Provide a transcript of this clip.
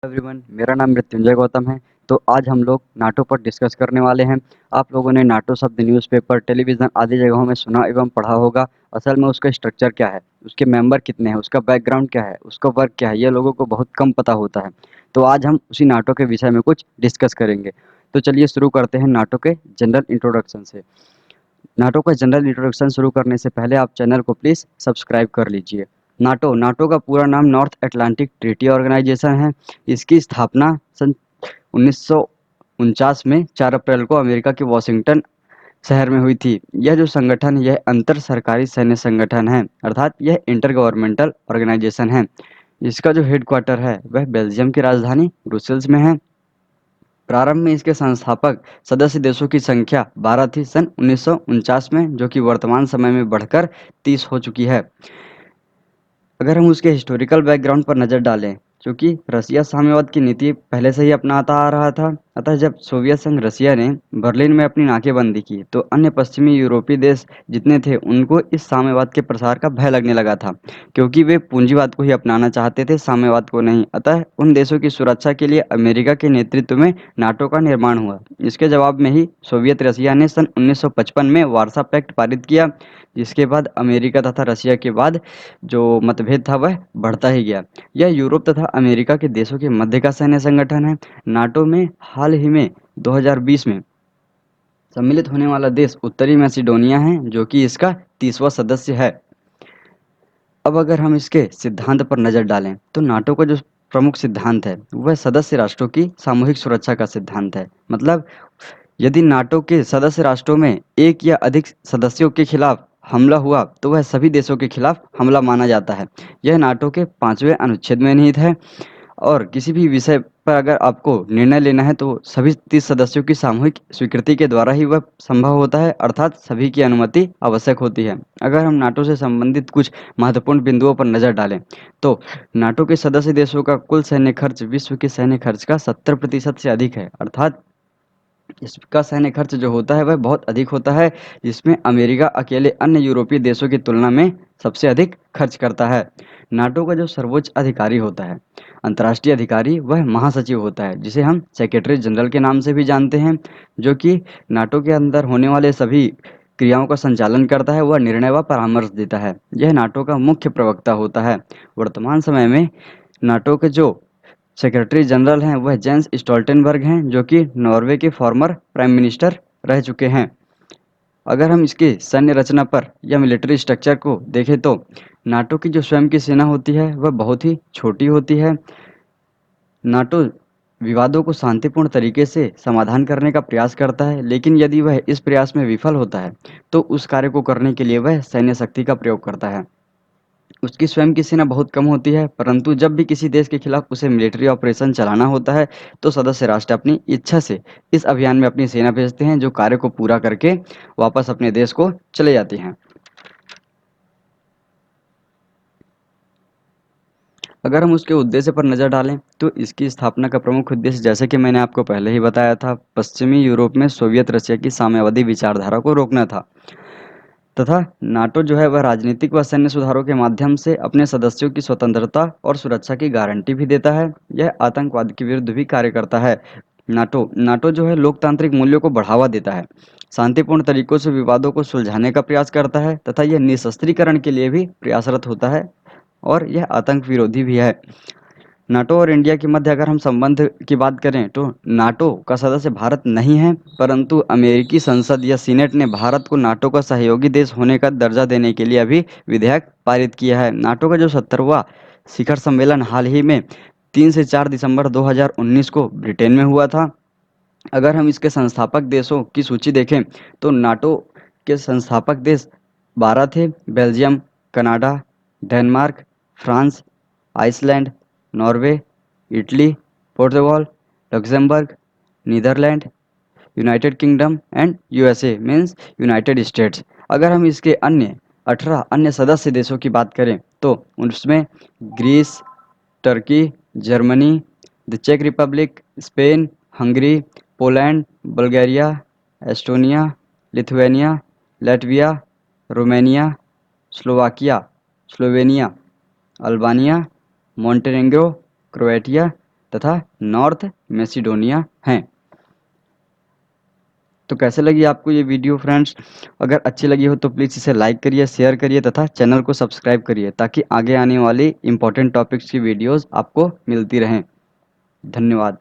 Everyone, मेरा नाम मृत्युंजय गौतम है। तो आज हम लोग नाटो पर डिस्कस करने वाले हैं। आप लोगों ने नाटो शब्द न्यूज़पेपर, टेलीविज़न आदि जगहों में सुना एवं पढ़ा होगा। असल में उसका स्ट्रक्चर क्या है, उसके मेंबर कितने हैं, उसका बैकग्राउंड क्या है, उसका वर्क क्या है, ये लोगों को बहुत कम पता होता है। तो आज हम उसी नाटो के विषय में कुछ डिस्कस करेंगे। तो चलिए शुरू करते हैं नाटो के जनरल इंट्रोडक्शन से। नाटो का जनरल इंट्रोडक्शन शुरू करने से पहले आप चैनल को प्लीज़ सब्सक्राइब कर लीजिए। नाटो नाटो का पूरा नाम नॉर्थ अटलांटिक ट्रीटी ऑर्गेनाइजेशन है। इसकी स्थापना सन 1949 में 4 अप्रैल को अमेरिका के वॉशिंगटन शहर में हुई थी। यह जो संगठन है, यह अंतर सरकारी सैन्य संगठन है, अर्थात यह इंटर गवर्नमेंटल ऑर्गेनाइजेशन है। इसका जो हेडक्वार्टर है वह बेल्जियम की राजधानी ब्रुसेल्स में है। प्रारंभ में इसके संस्थापक सदस्य देशों की संख्या 12 थी सन 1949 में, जो कि वर्तमान समय में बढ़कर 30 हो चुकी है। अगर हम उसके हिस्टोरिकल बैकग्राउंड पर नज़र डालें, चूँकि रसिया साम्यवाद की नीति पहले से ही अपनाता आ रहा था, अतः जब सोवियत संघ रसिया ने बर्लिन में अपनी नाकेबंदी की, तो अन्य पश्चिमी यूरोपीय देश जितने थे, उनको इस साम्यवाद के प्रसार का भय लगने लगा था, क्योंकि वे पूंजीवाद को ही अपनाना चाहते थे, साम्यवाद को नहीं। अतः उन देशों की सुरक्षा के लिए अमेरिका के नेतृत्व में नाटो का निर्माण हुआ। इसके जवाब में ही सोवियत रसिया ने सन 1955 में वार्सा पैक्ट पारित किया, जिसके बाद अमेरिका तथा रसिया के बाद जो मतभेद था वह बढ़ता ही गया। यह यूरोप तथा अमेरिका के देशों के मध्य का सैन्य संगठन है। नाटो में हाल ही में 2020 में सम्मिलित होने वाला देश उत्तरी मैसिडोनिया है, जो कि इसका 30वां सदस्य है। अब अगर हम इसके सिद्धांत पर नज़र डालें, तो नाटो का जो प्रमुख सिद्धांत है वह सदस्य राष्ट्रों की सामूहिक सुरक्षा का सिद्धांत है। मतलब यदि नाटो के सदस्य राष्ट्रों में एक या अधिक सदस्यों के खिलाफ हमला हुआ, तो वह सभी देशों के खिलाफ हमला माना जाता है। यह नाटो के 5वें अनुच्छेद में निहित है। और किसी भी विषय पर अगर आपको निर्णय लेना है, तो सभी 30 सदस्यों की सामूहिक स्वीकृति के द्वारा ही वह संभव होता है, अर्थात सभी की अनुमति आवश्यक होती है। अगर हम नाटो से संबंधित कुछ महत्वपूर्ण बिंदुओं पर नज़र डालें, तो नाटो के सदस्य देशों का कुल सैन्य खर्च विश्व के सैन्य खर्च का 70% से अधिक है, अर्थात इसका सैन्य खर्च जो होता है वह बहुत अधिक होता है, जिसमें अमेरिका अकेले अन्य यूरोपीय देशों की तुलना में सबसे अधिक खर्च करता है। नाटो का जो सर्वोच्च अधिकारी होता है, अंतर्राष्ट्रीय अधिकारी, वह महासचिव होता है, जिसे हम सेक्रेटरी जनरल के नाम से भी जानते हैं, जो कि नाटो के अंदर होने वाले सभी क्रियाओं का संचालन करता है, वह निर्णय व परामर्श देता है। यह नाटो का मुख्य प्रवक्ता होता है। वर्तमान समय में नाटो के जो सेक्रेटरी जनरल हैं वह जेंस स्टोल्टेनबर्ग हैं, जो कि नॉर्वे के फॉर्मर प्राइम मिनिस्टर रह चुके हैं। अगर हम इसकी सैन्य रचना पर या मिलिट्री स्ट्रक्चर को देखें, तो नाटो की जो स्वयं की सेना होती है वह बहुत ही छोटी होती है। नाटो विवादों को शांतिपूर्ण तरीके से समाधान करने का प्रयास करता है, लेकिन यदि वह इस प्रयास में विफल होता है, तो उस कार्य को करने के लिए वह सैन्य शक्ति का प्रयोग करता है। उसकी स्वयं की सेना बहुत कम होती है, परंतु जब भी किसी देश के खिलाफ उसे मिलिट्री ऑपरेशन चलाना होता है, तो सदस्य राष्ट्र अपनी इच्छा से इस अभियान में अपनी सेना भेजते हैं, जो कार्य को पूरा करके वापस अपने देश को चले जाते हैं। अगर हम उसके उद्देश्य पर नज़र डालें, तो इसकी स्थापना का प्रमुख उद्देश्य, जैसे कि मैंने आपको पहले ही बताया था, पश्चिमी यूरोप में सोवियत रशिया की साम्यवादी विचारधारा को रोकना था, तथा नाटो जो है वह राजनीतिक व सैन्य सुधारों के माध्यम से अपने सदस्यों की स्वतंत्रता और सुरक्षा की गारंटी भी देता है। यह आतंकवाद के विरुद्ध भी कार्य करता है। नाटो नाटो जो है लोकतांत्रिक मूल्यों को बढ़ावा देता है, शांतिपूर्ण तरीकों से विवादों को सुलझाने का प्रयास करता है, तथा यह निशस्त्रीकरण के लिए भी प्रयासरत होता है, और यह आतंक विरोधी भी है। नाटो और इंडिया के मध्य अगर हम संबंध की बात करें, तो नाटो का सदस्य भारत नहीं है, परंतु अमेरिकी संसद या सीनेट ने भारत को नाटो का सहयोगी देश होने का दर्जा देने के लिए अभी विधेयक पारित किया है। नाटो का जो 70वां शिखर सम्मेलन हाल ही में 3 से 4 दिसंबर 2019 को ब्रिटेन में हुआ था। अगर हम इसके संस्थापक देशों की सूची देखें, तो नाटो के संस्थापक देश 12 थे। Belgium, Canada, Denmark, France, Iceland, Norway, Italy, Portugal, Luxembourg, Netherlands, United Kingdom and USA means United States. अगर हम इसके अन्य 18 अन्य सदस्य देशों की बात करें, तो उसमें ग्रीस, टर्की, जर्मनी, द चेक Republic, Spain, Hungary, Poland, Bulgaria, Estonia, Lithuania, Latvia, Romania, Slovakia, Slovenia, Albania, Montenegro, Croatia, तथा नॉर्थ मैसिडोनिया हैं। तो कैसे लगी आपको ये वीडियो फ्रेंड्स? अगर अच्छी लगी हो तो प्लीज़ इसे लाइक करिए, शेयर करिए तथा चैनल को सब्सक्राइब करिए ताकि आगे आने वाली इम्पोर्टेंट टॉपिक्स की वीडियोस आपको मिलती रहें। धन्यवाद।